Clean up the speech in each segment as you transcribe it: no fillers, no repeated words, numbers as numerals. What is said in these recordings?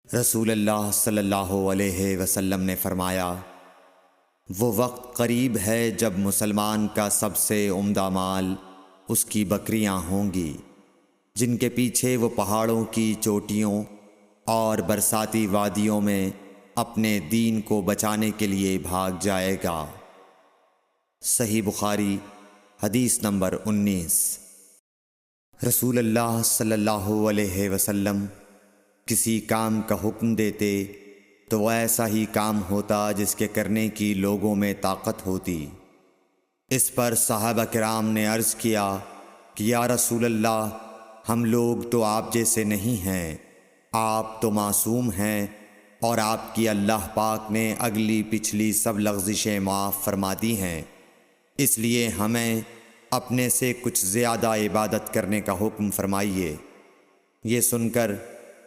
رسول اللہ صلی اللہ علیہ وسلم نے فرمایا، وہ وقت قریب ہے جب مسلمان کا سب سے عمدہ مال اس کی بکریاں ہوں گی، جن کے پیچھے وہ پہاڑوں کی چوٹیوں اور برساتی وادیوں میں اپنے دین کو بچانے کے لیے بھاگ جائے گا۔ صحیح بخاری حدیث نمبر 19۔ رسول اللہ صلی اللہ علیہ وسلم کسی کام کا حکم دیتے تو وہ ایسا ہی کام ہوتا جس کے کرنے کی لوگوں میں طاقت ہوتی۔ اس پر صحابہ کرام نے عرض کیا کہ یا رسول اللہ، ہم لوگ تو آپ جیسے نہیں ہیں، آپ تو معصوم ہیں اور آپ کی اللہ پاک نے اگلی پچھلی سب لغزشیں معاف فرما دی ہیں، اس لیے ہمیں اپنے سے کچھ زیادہ عبادت کرنے کا حکم فرمائیے۔ یہ سن کر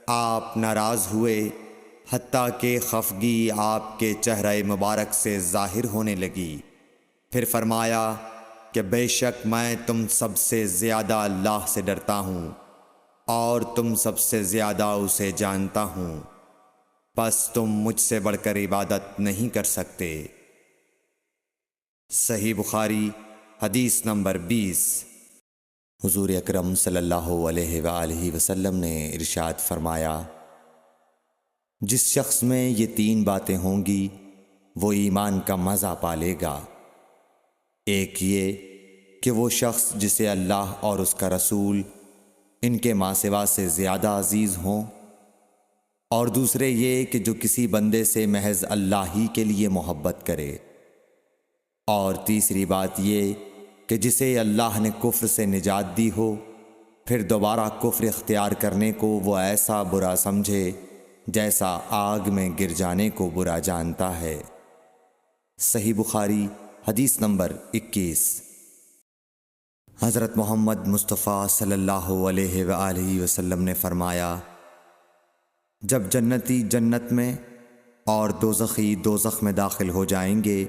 آپ ناراض ہوئے، حتیٰ کہ خفگی آپ کے چہرہ مبارک سے ظاہر ہونے لگی۔ پھر فرمایا کہ بے شک میں تم سب سے زیادہ اللہ سے ڈرتا ہوں اور تم سب سے زیادہ اسے جانتا ہوں، پس تم مجھ سے بڑھ کر عبادت نہیں کر سکتے۔ صحیح بخاری حدیث نمبر 20۔ حضور اکرم صلی اللہ علیہ وآلہ وسلم نے ارشاد فرمایا، جس شخص میں یہ 3 باتیں ہوں گی وہ ایمان کا مزہ پالے گا۔ ایک یہ کہ وہ شخص جسے اللہ اور اس کا رسول ان کے ماں سوا سے زیادہ عزیز ہوں، اور دوسرے یہ کہ جو کسی بندے سے محض اللہ ہی کے لیے محبت کرے، اور تیسری بات یہ کہ جسے اللہ نے کفر سے نجات دی ہو، پھر دوبارہ کفر اختیار کرنے کو وہ ایسا برا سمجھے جیسا آگ میں گر جانے کو برا جانتا ہے۔ صحیح بخاری حدیث نمبر 21۔ حضرت محمد مصطفیٰ صلی اللہ علیہ وآلہ وسلم نے فرمایا، جب جنتی جنت میں اور دوزخی دوزخ میں داخل ہو جائیں گے،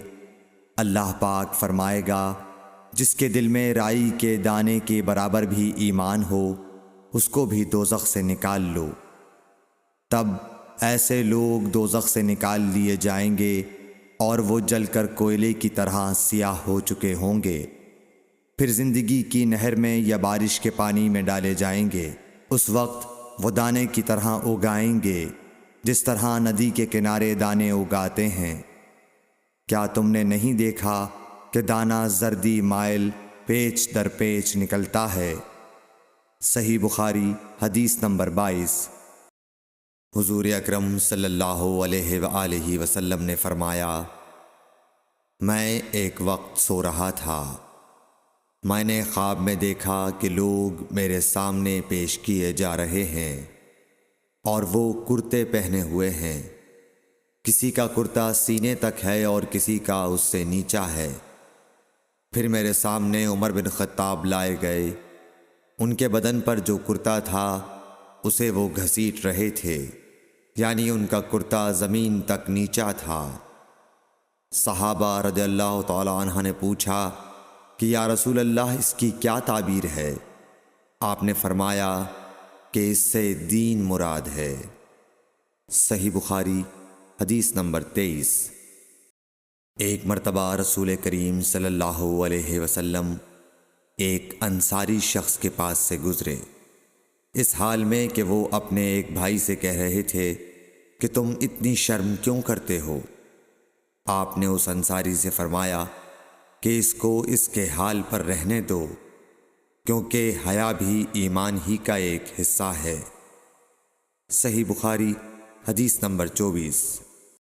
اللہ پاک فرمائے گا، جس کے دل میں رائی کے دانے کے برابر بھی ایمان ہو، اس کو بھی دوزخ سے نکال لو۔ تب ایسے لوگ دوزخ سے نکال لیے جائیں گے اور وہ جل کر کوئلے کی طرح سیاہ ہو چکے ہوں گے، پھر زندگی کی نہر میں یا بارش کے پانی میں ڈالے جائیں گے۔ اس وقت وہ دانے کی طرح اگائیں گے جس طرح ندی کے کنارے دانے اگاتے ہیں۔ کیا تم نے نہیں دیکھا کہ دانہ زردی مائل پیچ در پیچ نکلتا ہے؟ صحیح بخاری حدیث نمبر 22۔ حضور اکرم صلی اللہ علیہ وآلہ وسلم نے فرمایا، میں ایک وقت سو رہا تھا، میں نے خواب میں دیکھا کہ لوگ میرے سامنے پیش کیے جا رہے ہیں اور وہ کرتے پہنے ہوئے ہیں، کسی کا کرتا سینے تک ہے اور کسی کا اس سے نیچا ہے۔ پھر میرے سامنے عمر بن خطاب لائے گئے، ان کے بدن پر جو کرتا تھا اسے وہ گھسیٹ رہے تھے، یعنی ان کا کرتا زمین تک نیچا تھا۔ صحابہ رضی اللہ تعالی عنہ نے پوچھا کہ یا رسول اللہ، اس کی کیا تعبیر ہے؟ آپ نے فرمایا کہ اس سے دین مراد ہے۔ صحیح بخاری حدیث نمبر 23۔ ایک مرتبہ رسول کریم صلی اللہ علیہ وسلم ایک انصاری شخص کے پاس سے گزرے، اس حال میں کہ وہ اپنے ایک بھائی سے کہہ رہے تھے کہ تم اتنی شرم کیوں کرتے ہو؟ آپ نے اس انصاری سے فرمایا کہ اس کو اس کے حال پر رہنے دو، کیونکہ حیا بھی ایمان ہی کا ایک حصہ ہے۔ صحیح بخاری حدیث نمبر 24۔